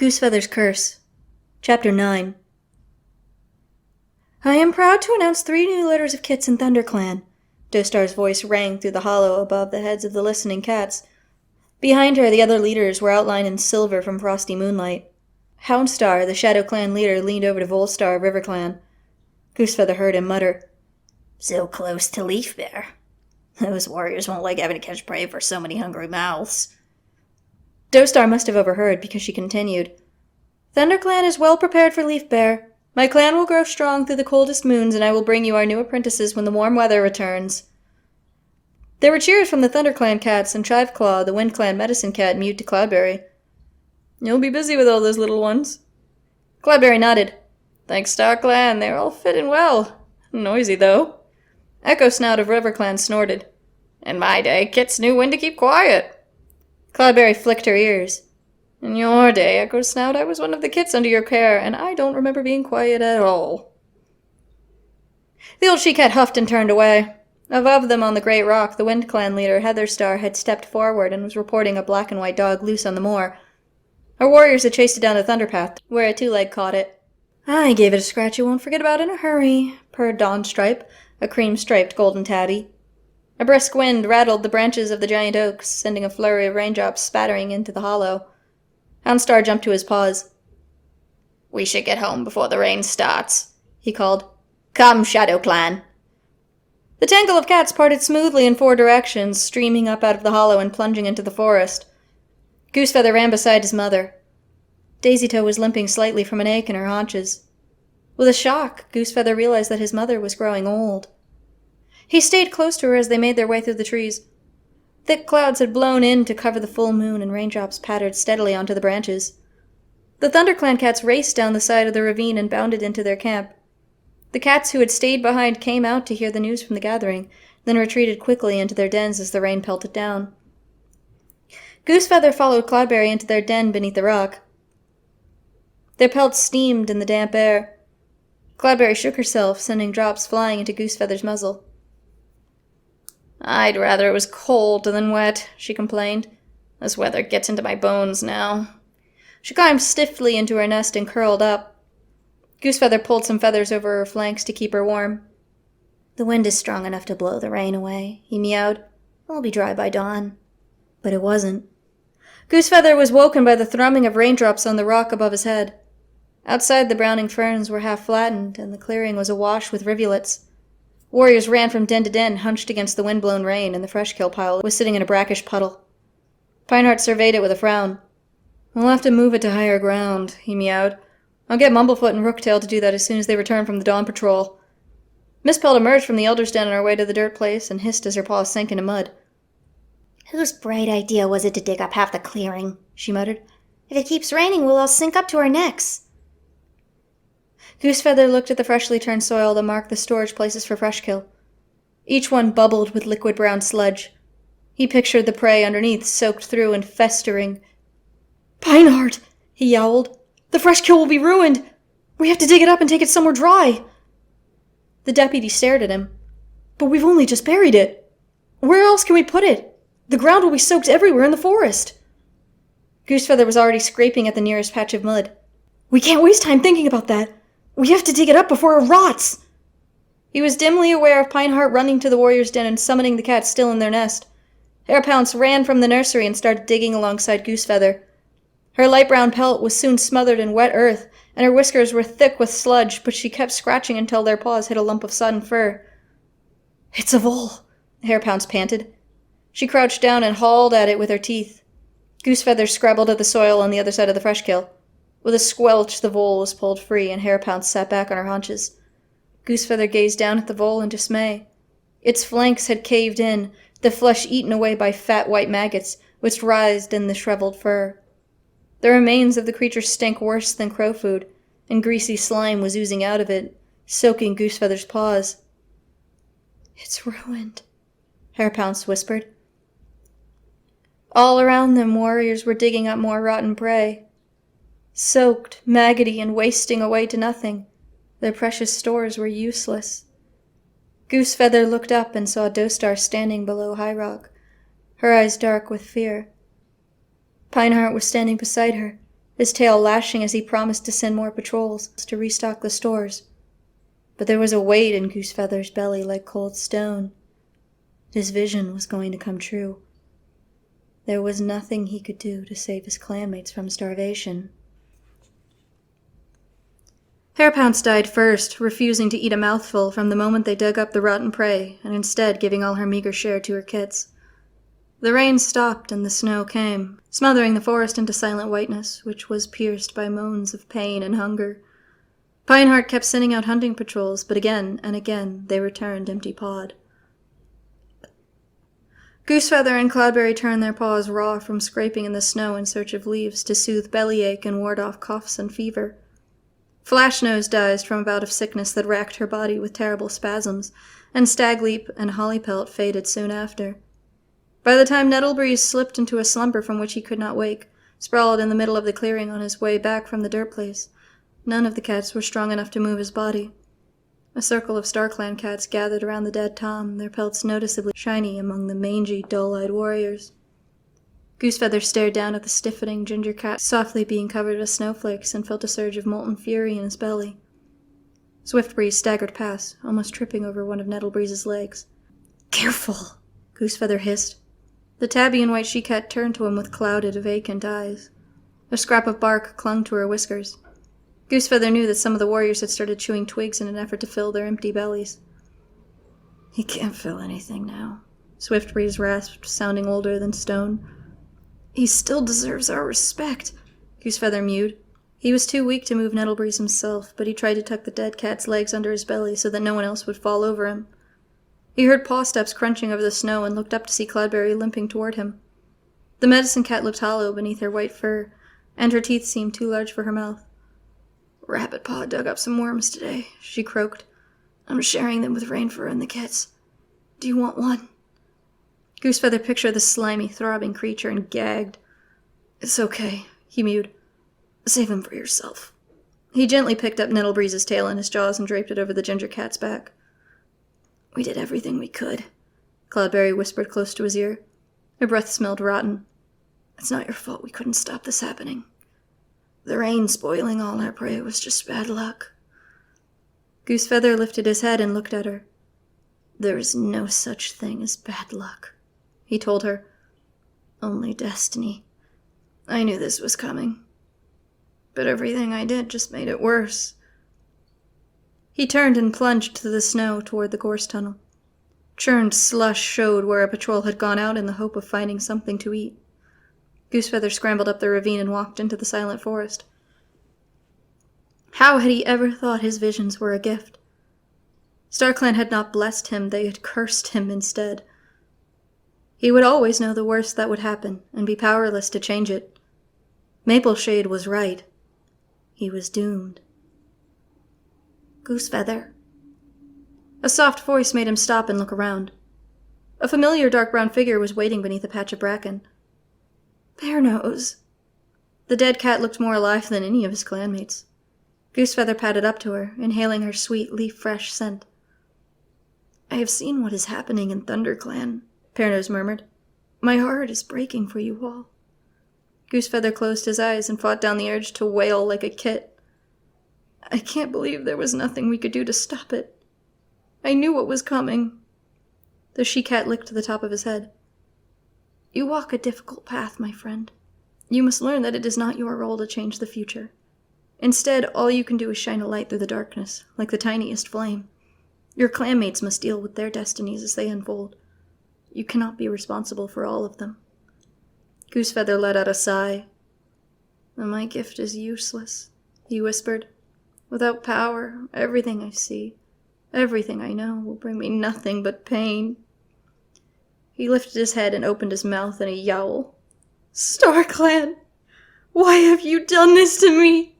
Goosefeather's Curse, Chapter 9. I am proud to announce 3 new litters of kits in ThunderClan. Dostar's voice rang through the hollow above the heads of the listening cats. Behind her, the other leaders were outlined in silver from frosty moonlight. Houndstar, the Shadow Clan leader, leaned over to Volstar, River Clan. Goosefeather heard him mutter, "So close to Leafbear. Those warriors won't like having to catch prey for so many hungry mouths." Dostar must have overheard, because she continued, "ThunderClan is well prepared for Leafbear. My clan will grow strong through the coldest moons, and I will bring you our new apprentices when the warm weather returns." There were cheers from the ThunderClan cats, and Chiveclaw, the WindClan medicine cat, mewed to Cloudberry. "You'll be busy with all those little ones." Cloudberry nodded. "Thanks, starclan, they're all fitting well. Noisy, though." Echo Snout of RiverClan snorted. "In my day, kits knew when to keep quiet." Cloudberry flicked her ears. "In your day, Echo Snout, I was one of the kits under your care, and I don't remember being quiet at all." The old she-cat huffed and turned away. Above them on the great rock, the Wind Clan leader, Heatherstar, had stepped forward and was reporting a black and white dog loose on the moor. Our warriors had chased it down the Thunderpath, where a 2-leg caught it. "I gave it a scratch you won't forget about in a hurry," purred Dawnstripe, a cream-striped golden tabby. A brisk wind rattled the branches of the giant oaks, sending a flurry of raindrops spattering into the hollow. Houndstar jumped to his paws. "We should get home before the rain starts," he called. "Come, Shadow Clan." The tangle of cats parted smoothly in 4 directions, streaming up out of the hollow and plunging into the forest. Goosefeather ran beside his mother. Daisytoe was limping slightly from an ache in her haunches. With a shock, Goosefeather realized that his mother was growing old. He stayed close to her as they made their way through the trees. Thick clouds had blown in to cover the full moon, and raindrops pattered steadily onto the branches. The ThunderClan cats raced down the side of the ravine and bounded into their camp. The cats who had stayed behind came out to hear the news from the gathering, then retreated quickly into their dens as the rain pelted down. Goosefeather followed Cloudberry into their den beneath the rock. Their pelts steamed in the damp air. Cloudberry shook herself, sending drops flying into Goosefeather's muzzle. "I'd rather it was cold than wet," she complained. "This weather gets into my bones now." She climbed stiffly into her nest and curled up. Goosefeather pulled some feathers over her flanks to keep her warm. "The wind is strong enough to blow the rain away," he meowed. "I'll be dry by dawn." But it wasn't. Goosefeather was woken by the thrumming of raindrops on the rock above his head. Outside, the browning ferns were half flattened, and the clearing was awash with rivulets. Warriors ran from den to den, hunched against the wind-blown rain, and the fresh kill pile was sitting in a brackish puddle. Pineheart surveyed it with a frown. "We'll have to move it to higher ground," he meowed. "I'll get Mumblefoot and Rooktail to do that as soon as they return from the dawn patrol." Miss Pelt emerged from the Elder's Den on her way to the dirt place and hissed as her paws sank into mud. "Whose bright idea was it to dig up half the clearing?" she muttered. "If it keeps raining, we'll all sink up to our necks." Goosefeather looked at the freshly turned soil that marked the storage places for Freshkill. Each one bubbled with liquid brown sludge. He pictured the prey underneath, soaked through and festering. "Pineheart!" he yowled. "The Freshkill will be ruined! We have to dig it up and take it somewhere dry!" The deputy stared at him. "But we've only just buried it. Where else can we put it? The ground will be soaked everywhere in the forest." Goosefeather was already scraping at the nearest patch of mud. "We can't waste time thinking about that. We have to dig it up before it rots!" He was dimly aware of Pineheart running to the warrior's den and summoning the cats still in their nest. Hairpounce ran from the nursery and started digging alongside Goosefeather. Her light brown pelt was soon smothered in wet earth, and her whiskers were thick with sludge, but she kept scratching until their paws hit a lump of sodden fur. "It's a vole," Hairpounce panted. She crouched down and hauled at it with her teeth. Goosefeather scrabbled at the soil on the other side of the Freshkill. With a squelch, the vole was pulled free, and Hairpounce sat back on her haunches. Goosefeather gazed down at the vole in dismay. Its flanks had caved in, the flesh eaten away by fat white maggots, which writhed in the shriveled fur. The remains of the creature stank worse than crow food, and greasy slime was oozing out of it, soaking Goosefeather's paws. "It's ruined," Hairpounce whispered. All around them, warriors were digging up more rotten prey. Soaked, maggoty, and wasting away to nothing, their precious stores were useless. Goosefeather looked up and saw Dostar standing below High Rock, her eyes dark with fear. Pineheart was standing beside her, his tail lashing as he promised to send more patrols to restock the stores. But there was a weight in Goosefeather's belly like cold stone. His vision was going to come true. There was nothing he could do to save his clanmates from starvation. Hairpounce died first, refusing to eat a mouthful from the moment they dug up the rotten prey, and instead giving all her meager share to her kits. The rain stopped and the snow came, smothering the forest into silent whiteness, which was pierced by moans of pain and hunger. Pineheart kept sending out hunting patrols, but again and again they returned empty-pawed. Goosefeather and Cloudberry turned their paws raw from scraping in the snow in search of leaves to soothe bellyache and ward off coughs and fever. Flashnose dozed from a bout of sickness that racked her body with terrible spasms, and Stagleap and Hollypelt faded soon after. By the time Nettlebreeze slipped into a slumber from which he could not wake, sprawled in the middle of the clearing on his way back from the dirt place, none of the cats were strong enough to move his body. A circle of StarClan cats gathered around the dead Tom, their pelts noticeably shiny among the mangy, dull-eyed warriors. Goosefeather stared down at the stiffening ginger cat softly being covered with snowflakes and felt a surge of molten fury in his belly. Swiftbreeze staggered past, almost tripping over one of Nettlebreeze's legs. "Careful!" Goosefeather hissed. The tabby and white she-cat turned to him with clouded, vacant eyes. A scrap of bark clung to her whiskers. Goosefeather knew that some of the warriors had started chewing twigs in an effort to fill their empty bellies. "He can't feel anything now," Swiftbreeze rasped, sounding older than stone. "He still deserves our respect," Goosefeather mewed. He was too weak to move Nettlebreeze himself, but he tried to tuck the dead cat's legs under his belly so that no one else would fall over him. He heard paw steps crunching over the snow and looked up to see Cloudberry limping toward him. The medicine cat looked hollow beneath her white fur, and her teeth seemed too large for her mouth. "Rabbitpaw dug up some worms today," she croaked. "I'm sharing them with Rainfur and the kits. Do you want one?" Goosefeather pictured the slimy, throbbing creature and gagged. "It's okay," he mewed. "Save him for yourself." He gently picked up Nettlebreeze's tail in his jaws and draped it over the ginger cat's back. "We did everything we could," Cloudberry whispered close to his ear. Her breath smelled rotten. "It's not your fault we couldn't stop this happening. The rain spoiling all our prey was just bad luck." Goosefeather lifted his head and looked at her. "There is no such thing as bad luck," he told her. "Only destiny. I knew this was coming. But everything I did just made it worse." He turned and plunged through the snow toward the gorse tunnel. Churned slush showed where a patrol had gone out in the hope of finding something to eat. Goosefeather scrambled up the ravine and walked into the silent forest. How had he ever thought his visions were a gift? StarClan had not blessed him, they had cursed him instead. He would always know the worst that would happen, and be powerless to change it. Mapleshade was right. He was doomed. "Goosefeather." A soft voice made him stop and look around. A familiar dark brown figure was waiting beneath a patch of bracken. "Bearnose." The dead cat looked more alive than any of his clanmates. Goosefeather padded up to her, inhaling her sweet, leaf-fresh scent. "I have seen what is happening in ThunderClan," Bearnose murmured. "My heart is breaking for you all." Goosefeather closed his eyes and fought down the urge to wail like a kit. "I can't believe there was nothing we could do to stop it. I knew what was coming." The she-cat licked the top of his head. "You walk a difficult path, my friend. You must learn that it is not your role to change the future. Instead, all you can do is shine a light through the darkness, like the tiniest flame. Your clanmates must deal with their destinies as they unfold. You cannot be responsible for all of them." Goosefeather let out a sigh. "My gift is useless," he whispered. "Without power, everything I see, everything I know, will bring me nothing but pain." He lifted his head and opened his mouth in a yowl. "StarClan! Why have you done this to me?"